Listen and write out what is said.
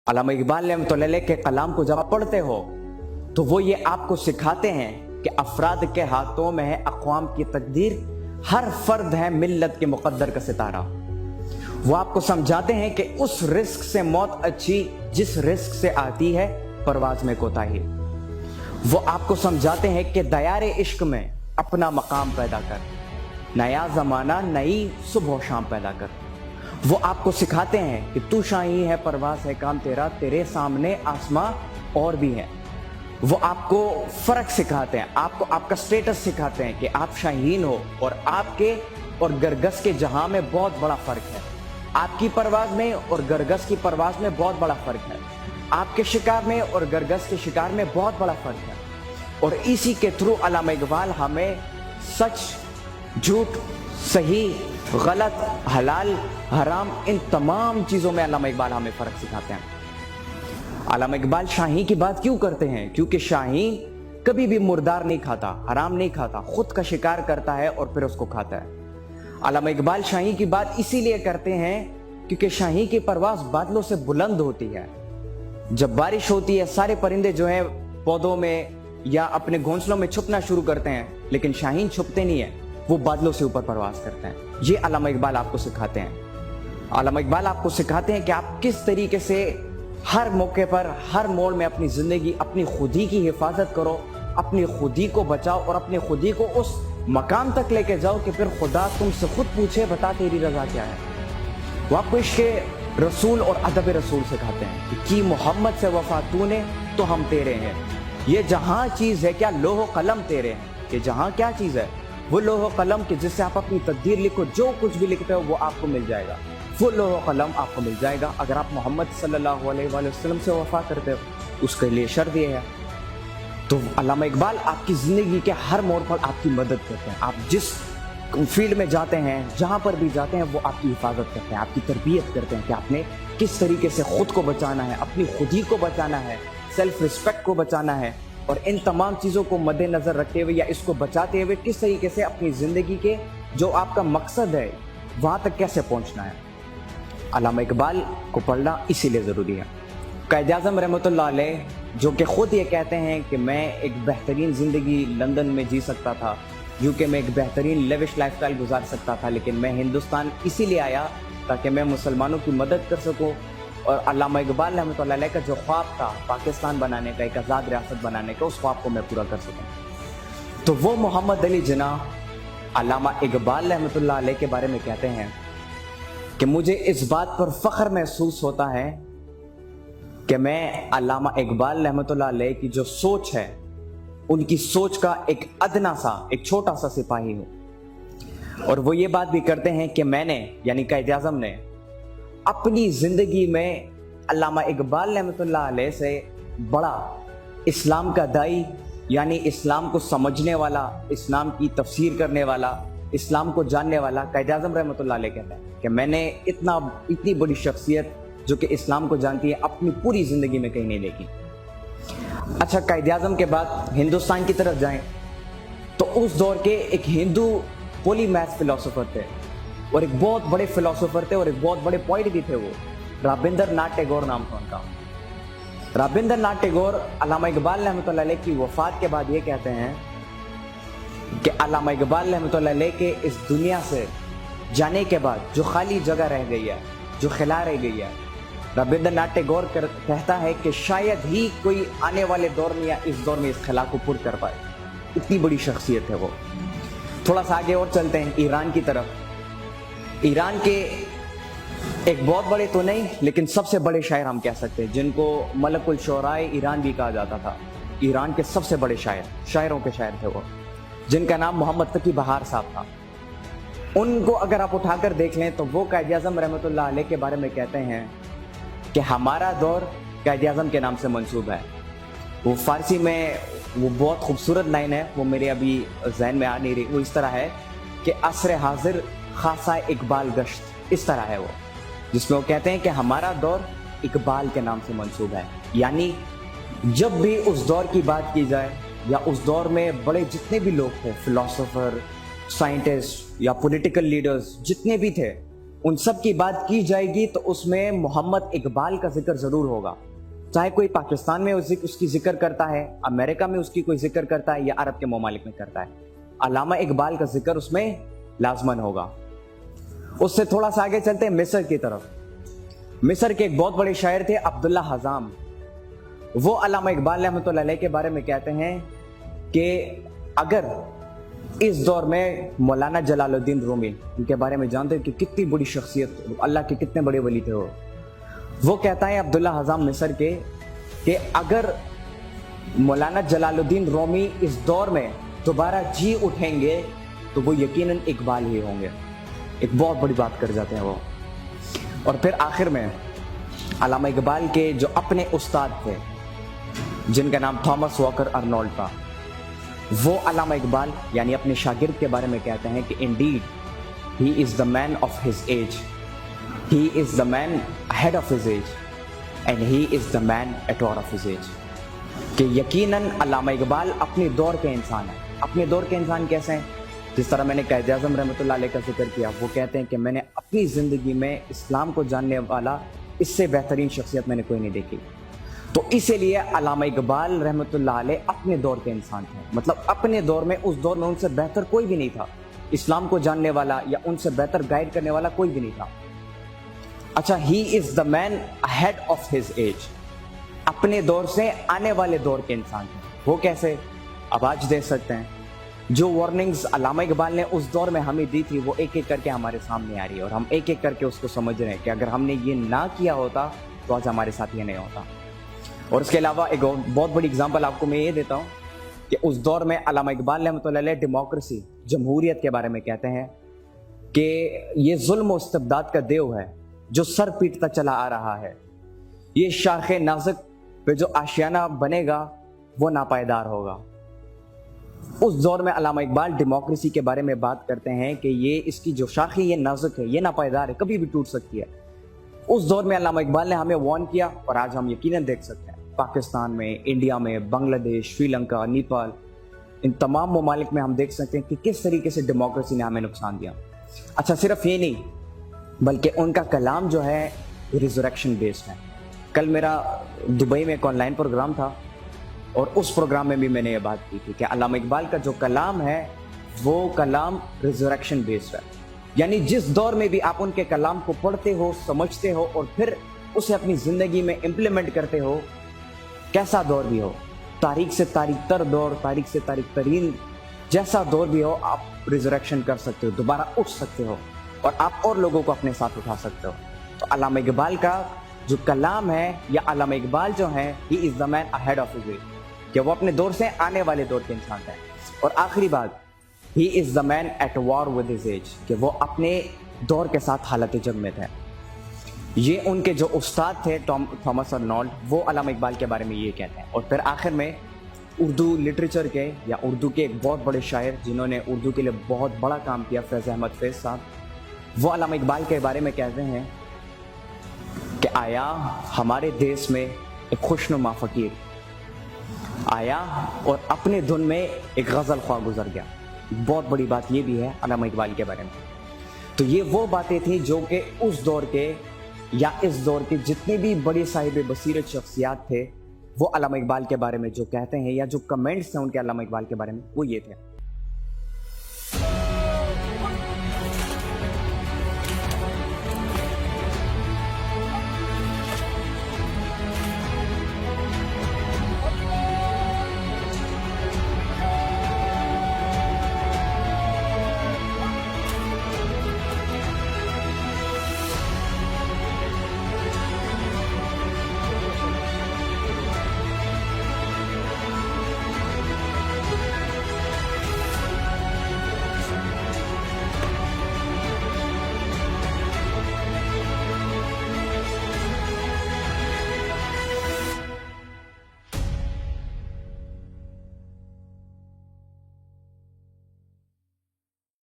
अल्लामा इकबाल रहमतुल्लाह के कलाम को जब आप पढ़ते हो तो वो ये आपको सिखाते हैं कि अफराद के हाथों में है अक़वाम की तकदीर, हर फर्द है मिल्लत के मुक़द्दर का सितारा। वो आपको समझाते हैं कि उस रिस्क से मौत अच्छी जिस रिस्क से आती है परवाज में कोताही। वो आपको समझाते हैं कि दयारे इश्क में अपना मकाम पैदा कर, नया ज़माना नई सुबह शाम पैदा कर। वो आपको सिखाते हैं कि तू शाही है, परवाज़ है काम तेरा, तेरे सामने आसमां और भी है। वो आपको फ़र्क सिखाते हैं, आपको आपका स्टेटस सिखाते हैं कि आप शाहीन हो और आपके और गरगस के जहां में बहुत बड़ा फ़र्क है। आपकी परवाज़ में और गरगस की परवाज़ में बहुत बड़ा फ़र्क है। आपके शिकार में और गरगस के शिकार में बहुत बड़ा फ़र्क है। और इसी के थ्रू अल्लामा इकबाल हमें सच, झूठ, सही, गलत, हलाल, हराम, इन तमाम चीज़ों में अल्लामा इकबाल हमें फ़र्क सिखाते हैं। अल्लामा इकबाल शाहीन की बात क्यों करते हैं? क्योंकि शाहीन कभी भी मुर्दार नहीं खाता, हराम नहीं खाता, खुद का शिकार करता है और फिर उसको खाता है। अल्लामा इकबाल शाहीन की बात इसीलिए करते हैं क्योंकि शाहीन की परवाज़ बादलों से बुलंद होती है। जब बारिश होती है सारे परिंदे जो हैं पौधों में या अपने घोंसलों में छुपना शुरू करते हैं, लेकिन शाहीन छुपते नहीं है, वो बादलों से ऊपर परवाज़ करते हैं। ये अल्लामा इकबाल आपको सिखाते हैं। अल्लामा इकबाल आपको सिखाते हैं कि आप किस तरीके से हर मौके पर, हर मोड़ में अपनी ज़िंदगी, अपनी खुदी की हिफाजत करो, अपनी खुदी को बचाओ और अपनी खुदी को उस मकाम तक लेके जाओ कि फिर खुदा तुमसे खुद पूछे बता तेरी रज़ा क्या है। वो आपको इश्क़ रसूल और अदब रसूल सिखाते हैं कि मोहम्मद से वफा तूने तो हम तेरे हैं। ये जहाँ चीज़ है क्या लोहो कलम तेरे हैं। ये जहाँ क्या चीज़ है वो लोहो कलम के जिससे आप अपनी तकदीर लिखो, जो कुछ भी लिखते हो वो आपको मिल जाएगा। वो लोहो कलम आपको मिल जाएगा अगर आप मोहम्मद सल्लल्लाहु अलैहि वसल्लम से वफा करते हो। उसके लिए शर्त ये है। तो अल्लामा इकबाल आपकी ज़िंदगी के हर मोड़ पर आपकी मदद करते हैं। आप जिस फील्ड में जाते हैं, जहाँ पर भी जाते हैं, वो आपकी हिफाजत करते हैं, आपकी तरबियत करते हैं कि आपने किस तरीके से खुद को बचाना है, अपनी खुदी को बचाना है, सेल्फ रिस्पेक्ट को बचाना है। और इन तमाम चीज़ों को मद्देनज़र रखते हुए या इसको बचाते हुए किस तरीके से अपनी ज़िंदगी के जो आपका मकसद है वहाँ तक कैसे पहुँचना है। अल्लामा इकबाल को पढ़ना इसीलिए ज़रूरी है। क़ायद-ए-आज़म रहमतुल्लाह अलैह जो कि ख़ुद ये कहते हैं कि मैं एक बेहतरीन ज़िंदगी लंदन में जी सकता था, यूके में एक बेहतरीन लेविश लाइफस्टाइल गुजार सकता था, लेकिन मैं हिंदुस्तान इसीलिए आया ताकि मैं मुसलमानों की मदद कर सकूँ। और अल्लामा इकबाल रहमतुल्लाह अलैह का जो ख्वाब था पाकिस्तान बनाने का, एक आज़ाद रियासत बनाने का, उस ख्वाब को मैं पूरा कर सकूँ। तो वो मोहम्मद अली जिन्नाह अल्लामा इकबाल रहमतुल्लाह अलैह के बारे में कहते हैं कि मुझे इस बात पर फ़ख्र महसूस होता है कि मैं अल्लामा इकबाल रहमतुल्लाह अलैह की जो सोच है, उनकी सोच का एक अदना सा, एक छोटा सा सिपाही हूँ। और वो ये बात भी करते हैं कि मैंने यानी क़ायद-ए-आज़म ने अपनी ज़िंदगी में अल्लामा इकबाल रहमतुल्लाह अलैह से बड़ा इस्लाम का दाई यानी इस्लाम को समझने वाला, इस्लाम की तफसीर करने वाला, इस्लाम को जानने वाला क़ायद-ए-आज़म रहमतुल्लाह अलैह कहते हैं कि मैंने इतनी बड़ी शख्सियत जो कि इस्लाम को जानती है अपनी पूरी ज़िंदगी में कहीं नहीं देखी। अच्छा, क़ायद-ए-आज़म के बाद हिंदुस्तान की तरफ जाएं तो उस दौर के एक हिंदू पॉलीमैथ फिलोसोफर थे और एक बहुत बड़े फिलोसोफर थे और एक बहुत बड़े पोइट भी थे। वो रविंद्रनाथ टैगोर नाम था उनका। रविंद्रनाथ टैगोर अल्लामा इकबाल रहमतुल्लाह अलैह की वफ़ात के बाद ये कहते हैं कि अल्लामा इकबाल रहमतुल्लाह अलैह के इस दुनिया से जाने के बाद जो खाली जगह रह गई है, जो खिला रह गई है, रविंद्रनाथ टैगोर कहता है कि शायद ही कोई आने वाले दौर में या इस दौर में इस खिला को पुर कर पाए। इतनी बड़ी शख्सियत है वो। थोड़ा सा आगे और चलते हैं ईरान की तरफ। ईरान के एक बहुत बड़े तो नहीं लेकिन सबसे बड़े शायर हम कह सकते हैं, जिनको मलकुल शोराए ईरान भी कहा जाता था। ईरान के सबसे बड़े शायरों के शायर थे वो, जिनका नाम मोहम्मद तकी बहार साहब था। उनको अगर आप उठाकर देख लें तो वो क़ायद-ए-आज़म रहमतुल्लाह अलैह के बारे में कहते हैं कि हमारा दौर क़ायद-ए-आज़म के नाम से मंसूब है। वो फ़ारसी में वो बहुत खूबसूरत लाइन है, वो मेरे अभी जहन में आ नहीं रही। वो इस तरह है कि असर हाजिर खासा इकबाल गश्त, इस तरह है वो, जिसमें वो कहते हैं कि हमारा दौर इकबाल के नाम से मंसूब है। यानी जब भी उस दौर की बात की जाए या उस दौर में बड़े जितने भी लोग थे, फिलोसोफर, साइंटिस्ट या पॉलिटिकल लीडर्स जितने भी थे, उन सब की बात की जाएगी तो उसमें मोहम्मद इकबाल का जिक्र जरूर होगा, चाहे कोई पाकिस्तान में उसकी जिक्र करता है, अमेरिका में उसकी कोई जिक्र करता है, या अरब के ममालिक में करता है, अल्लामा इकबाल का जिक्र उसमें लाजमन होगा। उससे थोड़ा सा आगे चलते हैं मिस्र की तरफ। मिस्र के एक बहुत बड़े शायर थे अब्दुल्ला हजाम। वो अल्लामा इकबाल रहमतुल्लाह अलैह के बारे में कहते हैं कि अगर इस दौर में मौलाना जलालुद्दीन रूमी, उनके बारे में जानते हैं कि कितनी बड़ी शख्सियत, अल्लाह के कितने बड़े वली थे वो कहता है अब्दुल्ला हजाम मिस्र के कि अगर मौलाना जलालुद्दीन रूमी इस दौर में दोबारा जी उठेंगे तो वो यकीनन इकबाल ही होंगे। एक बहुत बड़ी बात कर जाते हैं वो। और फिर आखिर में अल्लामा इकबाल के जो अपने उस्ताद थे जिनका नाम थॉमस वॉकर अर्नोल्ड था, वो अल्लामा इकबाल यानी अपने शागिर्द के बारे में कहते हैं कि Indeed he is the man of his age, he is the man ahead of his age and he is the man at war of his age. कि यकीनन अल्लामा इकबाल अपने दौर के इंसान है। अपने दौर के इंसान कैसे हैं? जिस तरह मैंने कायद आज़म रहमतुल्लाह अलैह का जिक्र किया, वो कहते हैं कि मैंने अपनी ज़िंदगी में इस्लाम को जानने वाला इससे बेहतरीन शख्सियत मैंने कोई नहीं देखी। तो इसीलिए अल्लामा इकबाल रहमतुल्लाह अलैह अपने दौर के इंसान थे। मतलब अपने दौर में, उस दौर में उनसे बेहतर कोई भी नहीं था, इस्लाम को जानने वाला या उनसे बेहतर गाइड करने वाला कोई भी नहीं था। अच्छा, he is the man ahead of his age, अपने दौर से आने वाले दौर के इंसान थे। वो कैसे? अब आज देख सकते हैं जो वार्निंग्स अल्लामा इकबाल ने उस दौर में हमें दी थी, वो एक एक करके हमारे सामने आ रही है और हम एक एक करके उसको समझ रहे हैं कि अगर हमने ये ना किया होता तो आज हमारे साथ ये नहीं होता। और इसके अलावा एक बहुत बड़ी एग्जांपल आपको मैं ये देता हूँ कि उस दौर में अल्लामा इकबाल रहमतुल्लाह अलैह डेमोक्रेसी, जमहूरियत के बारे में कहते हैं कि ये जुल्म और इस्तिबदाद का देव है जो सर पीटता चला आ रहा है। ये शाखे नाजुक पे जो आशियाना बनेगा वो नापायदार होगा। उस दौर में अल्लामा इकबाल डेमोक्रेसी के बारे में बात करते हैं कि ये इसकी जो शाखें ये नाजुक है, ये नापायदार है, कभी भी टूट सकती है। उस दौर में अल्लामा इकबाल ने हमें वार्न किया और आज हम यकीनन देख सकते हैं पाकिस्तान में, इंडिया में, बांग्लादेश, श्रीलंका, नेपाल, इन तमाम ममालिक में हम देख सकते हैं कि किस तरीके से डेमोक्रेसी ने हमें नुकसान दिया। अच्छा, सिर्फ ये नहीं बल्कि उनका कलाम जो है रिजरेक्शन बेस्ड है। कल मेरा दुबई में एक ऑनलाइन प्रोग्राम था और उस प्रोग्राम में भी मैंने ये बात की थी कि अल्लामा इकबाल का जो कलाम है वो कलाम रिजरेक्शन बेस्ड है। यानी जिस दौर में भी आप उनके कलाम को पढ़ते हो, समझते हो और फिर उसे अपनी ज़िंदगी में इम्प्लीमेंट करते हो, कैसा दौर भी हो, तारीख से तारीख तर दौर, तारीख से तारीख तरीन जैसा दौर भी हो, आप रिजरेक्शन कर सकते हो, दोबारा उठ सकते हो और आप और लोगों को अपने साथ उठा सकते हो। तो अल्लामा इकबाल का जो कलाम है, या अल्लामा इकबाल जो है, he is the man ahead of his age, कि वो अपने दौर से आने वाले दौर के इंसान है। और आखिरी बात, he is the man at war with his age, कि वो अपने दौर के साथ हालत जंग में थे। ये उनके जो उस्ताद थे थॉमस अर्नोल्ड, वो अल्लामा इकबाल के बारे में ये कहते हैं। और फिर आखिर में उर्दू लिटरेचर के या उर्दू के एक बहुत बड़े शायर जिन्होंने उर्दू के लिए बहुत बड़ा काम किया, फैज़ अहमद फैज़ साहब, वो अल्लामा इकबाल के बारे में कहते हैं कि आया हमारे देश में एक खुशनुमा फ़कीर आया और अपने धुन में एक गज़ल ख्वाह गुजर गया। बहुत बड़ी बात ये भी है अल्लामा इकबाल के बारे में। तो ये वो बातें थी जो कि उस दौर के या इस दौर के जितने भी बड़े साहिब बसीरत शख्सियात थे, वो अल्लामा इकबाल के बारे में जो कहते हैं या जो कमेंट्स हैं उनके अल्लामा इकबाल के बारे में, वो ये थे।